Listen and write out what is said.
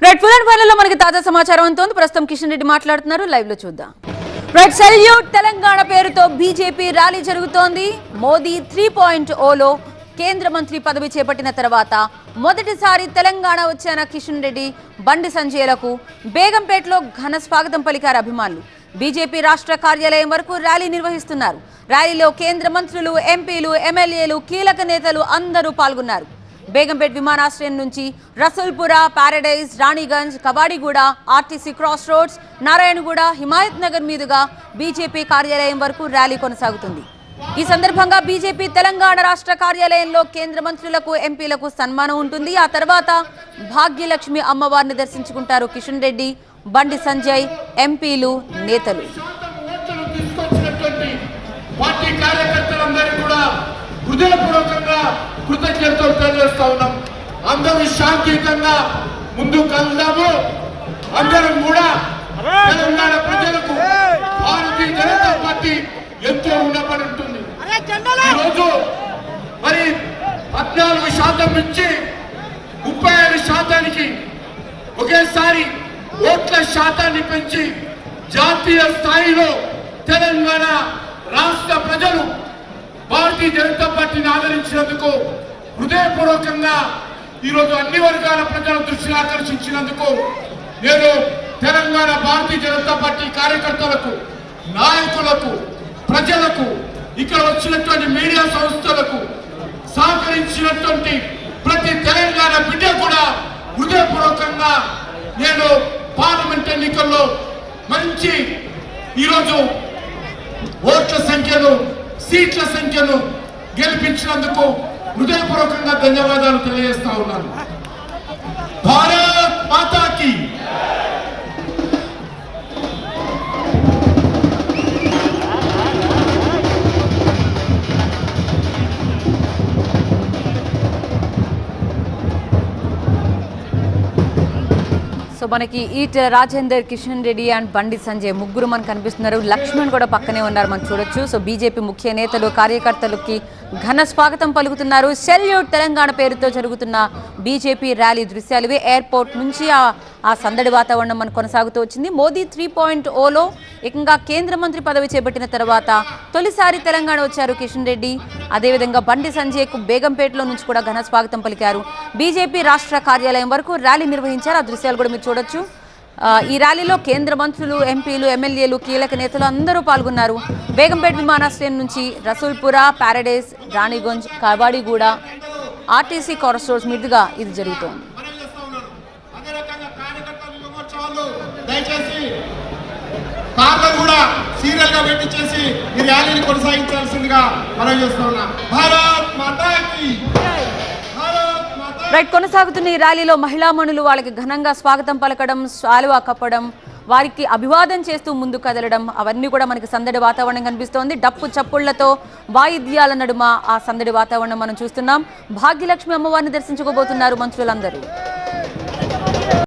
Right full and final లో మనకి తాజా సమాచారం అంతోంది. ప్రస్తుతం కిషన్ రెడ్డి మాట్లాడుతున్నారు, లైవ్ లో చూద్దాం. రైట్ సెల్యూట్ తెలంగాణ పేరుతో బీజేపీ ర్యాలీ జరుగుతోంది. మోదీ 3.0లో కేంద్ర మంత్రి పదవి చేపట్టిన తర్వాత మొదటిసారి తెలంగాణ వచ్చిన కిషన్ రెడ్డి, బండి సంజయ్లకు బేగంపేటలో ఘన స్వాగతం పలికారు అభిమానులు. బీజేపీ రాష్ట్ర కార్యాలయం వరకు ర్యాలీ నిర్వహిస్తున్నారు. ర్యాలీలో కేంద్ర మంత్రులు, ఎంపీలు, ఎమ్మెల్యేలు, కీలక నేతలు అందరూ పాల్గొన్నారు. బేగంపేట్ విమానాశ్రయం నుంచి Rasoolpura, Paradise, Ranigunj, Kavadiguda, RTC cross roads, Narayanguda, Himayat Nagar మీదుగా బీజేపీ కార్యాలయం వరకు ర్యాలీ కొనసాగుతుంది. ఈ సందర్భంగా బీజేపీ తెలంగాణ రాష్ట్ర కార్యాలయంలో కేంద్ర మంత్రులకు, ఎంపీలకు సన్మానం ఉంటుంది. ఆ తర్వాత భాగ్యలక్ష్మి అమ్మవారిని దర్శించుకుంటారు కిషన్ రెడ్డి, బండి సంజయ్, ఎంపీలు, నేతలు. హృదయపూర్వకంగా కృతజ్ఞతలు తెలియజేస్తా ఉన్నాం. అందరూ శాంతియుతంగా ముందుకు కలుద్దాము. అందరం కూడా తెలంగాణ ప్రజలకు భారతీయ జనతా పార్టీ ఎంతో రుణపడి ఉంటుంది. ఈరోజు మరి 14% నుంచి 35% ఒకేసారి ఓట్ల శాతాన్ని పెంచి జాతీయ స్థాయిలో తెలంగాణ రాష్ట్ర ప్రజలు భారతీయ జనతా పార్టీని ఆదరించినందుకు హృదయపూర్వకంగా ఈరోజు అన్ని వర్గాల ప్రజల దృష్టిని ఆకర్షించినందుకు నేను తెలంగాణ భారతీయ జనతా పార్టీ కార్యకర్తలకు, నాయకులకు, ప్రజలకు, ఇక్కడ వచ్చినటువంటి మీడియా సంస్థలకు, సహకరించినటువంటి ప్రతి తెలంగాణ బిడ్డ కూడా హృదయపూర్వకంగా నేను పార్లమెంట్ ఎన్నికల్లో మంచి ఈరోజు ఓట్ల సంఖ్యను, సీట్ల సంఖ్యను గెలిపించినందుకు హృదయపూర్వకంగా ధన్యవాదాలు తెలియజేస్తా ఉన్నాను. భారత్ మాతాకి. సో మనకి ఈట రాజేందర్, కిషన్ రెడ్డి అండ్ బండి సంజయ్ ముగ్గురు మనకు కనిపిస్తున్నారు. లక్ష్మణ్ కూడా పక్కనే ఉన్నారు, మనం చూడొచ్చు. సో బీజేపీ ముఖ్య నేతలు, కార్యకర్తలకి ఘన స్వాగతం పలుకుతున్నారు. సెల్యూట్ తెలంగాణ పేరుతో జరుగుతున్న బీజేపీ ర్యాలీ దృశ్యాలు ఇవి. ఎయిర్పోర్ట్ నుంచి ఆ సందడి వాతావరణం మనకు కొనసాగుతూ వచ్చింది. మోదీ 3.0లో ఏకంగా కేంద్ర మంత్రి పదవి చేపట్టిన తర్వాత తొలిసారి తెలంగాణ వచ్చారు కిషన్ రెడ్డి. అదేవిధంగా బండి సంజయ్కు బేగంపేటలో నుంచి కూడా ఘన స్వాగతం పలికారు. బీజేపీ రాష్ట్ర కార్యాలయం వరకు ర్యాలీ నిర్వహించారు. ఆ దృశ్యాలు కూడా మీరు చూడొచ్చు. ఈ ర్యాలీలో కేంద్ర మంత్రులు, ఎంపీలు, ఎమ్మెల్యేలు, కీలక నేతలు అందరూ పాల్గొన్నారు. బేగంపేట విమానాశ్రయం నుంచి Rasoolpura, Paradise, Ranigunj, Kavadiguda, RTC cross roads మీదుగా ఇది జరుగుతోంది. కూడా సీరియల్ గా పెట్టి చేసి ఈ ర్యాలీని కొనసాగించాల్సిందిగా మనం చేస్తా ఉన్నాం. భారత్ మాతాకి. రైట్, కొనసాగుతున్న ఈ ర్యాలీలో మహిళామణులు వాళ్ళకి ఘనంగా స్వాగతం పలకడం, శాలువా కప్పడం, వారికి అభివాదం చేస్తూ ముందు కదలడం, అవన్నీ కూడా మనకి సందడి వాతావరణం కనిపిస్తోంది. డప్పు చప్పుళ్లతో, వాయిద్యాల నడుమ ఆ సందడి వాతావరణం మనం చూస్తున్నాం. భాగ్యలక్ష్మి అమ్మవారిని దర్శించుకోబోతున్నారు మంత్రులందరూ.